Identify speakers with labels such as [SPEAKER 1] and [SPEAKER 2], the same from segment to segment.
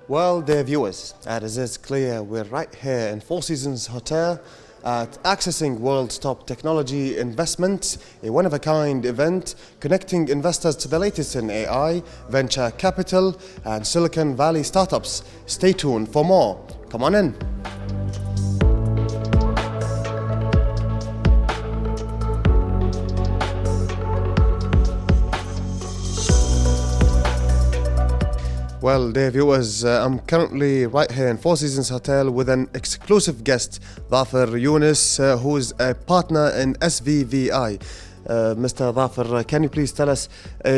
[SPEAKER 1] Well, dear viewers, as is clear, we're right here in Four Seasons Hotel at Accessing World's Top Technology Investments, a one-of-a-kind event connecting investors to the latest in AI, venture capital, and Silicon Valley startups. Stay tuned for more. Come on in. Well, dear viewers, I'm currently right here in Four Seasons Hotel with an exclusive guest, ظافر Yunus, who is a partner in SVVI. Mr. ظافر, can you please tell us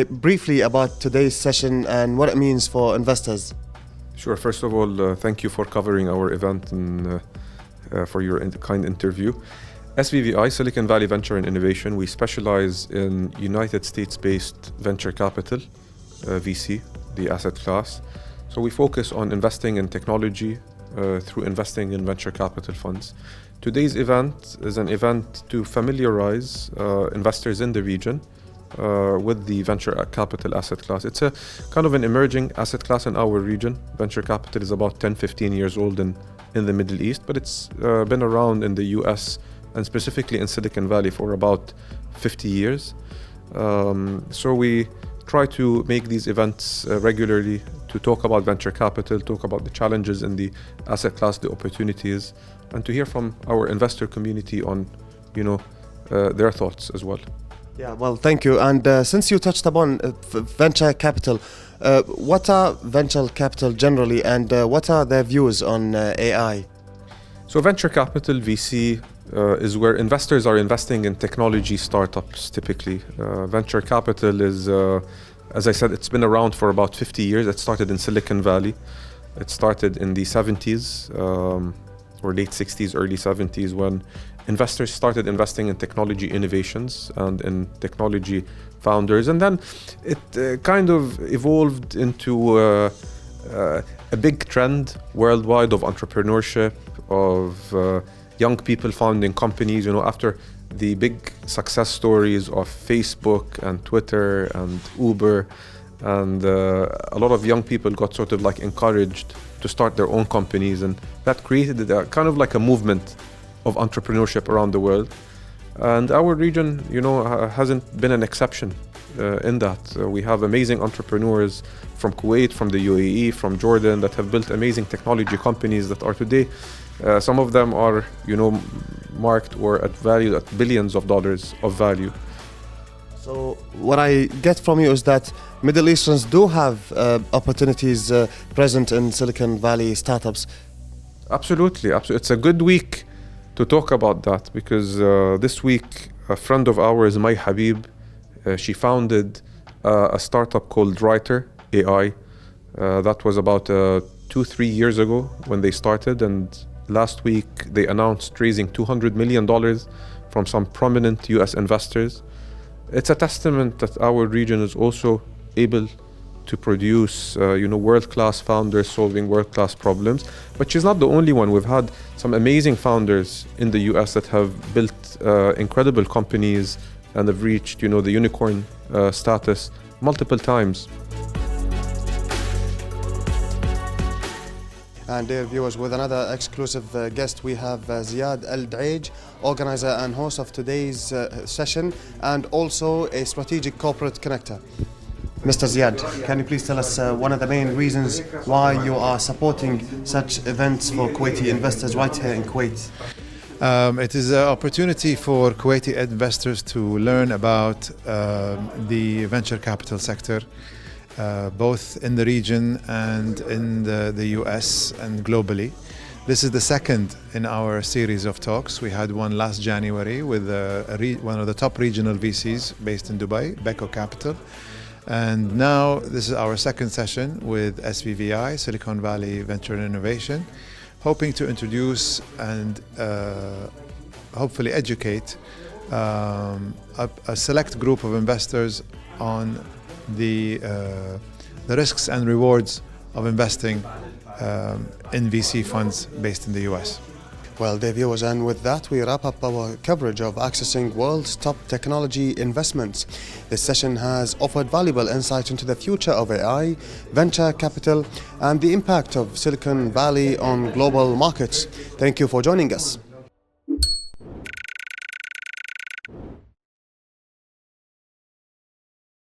[SPEAKER 1] briefly about today's session and what it means for investors?
[SPEAKER 2] Sure. First of all, thank you for covering our event and for your kind interview. SVVI, Silicon Valley Venture and Innovation, we specialize in United States-based venture capital, VC, the asset class. So we focus on investing in technology through investing in venture capital funds. Today's event is an event to familiarize investors in the region with the venture capital asset class. It's a kind of an emerging asset class in our region. Venture capital is about 10-15 years old in the Middle East, but it's been around in the US and specifically in Silicon Valley for about 50 years. So we try to make these events regularly to talk about venture capital, talk about the challenges in the asset class, the opportunities, and to hear from our investor community on, their thoughts as well.
[SPEAKER 1] Yeah, well, thank you. And since you touched upon venture capital, what are venture capital generally, and what are their views on AI?
[SPEAKER 2] So venture capital, VC, is where investors are investing in technology startups typically. Venture capital is, as I said, it's been around for about 50 years. It started in Silicon Valley. It started in the 70s or late 60s, early 70s when investors started investing in technology innovations and in technology founders. And then it kind of evolved into a big trend worldwide of entrepreneurship, of young people founding companies, after the big success stories of Facebook and Twitter and Uber, and a lot of young people got sort of like encouraged to start their own companies, and that created a kind of like a movement of entrepreneurship around the world. And our region, hasn't been an exception in that. We have amazing entrepreneurs from Kuwait, from the UAE, from Jordan that have built amazing technology companies that are today, some of them are, marked or valued at billions of dollars of value.
[SPEAKER 1] So what I get from you is that Middle Easterns do have opportunities present in Silicon Valley startups.
[SPEAKER 2] Absolutely. It's a good week to talk about that because this week a friend of ours, Mai Habib, she founded a startup called Writer AI. That was about 2-3 years ago when they started, and last week they announced raising $200 million from some prominent US investors. It's a testament that our region is also able to produce world-class founders solving world-class problems. But she's not the only one. We've had some amazing founders in the US that have built incredible companies and have reached the unicorn status multiple times.
[SPEAKER 1] And dear viewers, with another exclusive guest, we have Ziyad الدعيج, organizer and host of today's session, and also a strategic corporate connector. Mr. Ziyad, can you please tell us one of the main reasons why you are supporting such events for Kuwaiti investors right here in Kuwait?
[SPEAKER 3] It is an opportunity for Kuwaiti investors to learn about the venture capital sector, both in the region and in the US and globally. This is the second in our series of talks. We had one last January with one of the top regional VCs based in Dubai, Beko Capital. And now this is our second session with SVVI, Silicon Valley Venture and Innovation, hoping to introduce and hopefully educate a select group of investors on the risks and rewards of investing in VC funds based in the US.
[SPEAKER 1] Well, dear viewers, and with that we wrap up our coverage of accessing world's top technology investments. This session has offered valuable insight into the future of AI, venture capital, and the impact of Silicon Valley on global markets. Thank you for joining us.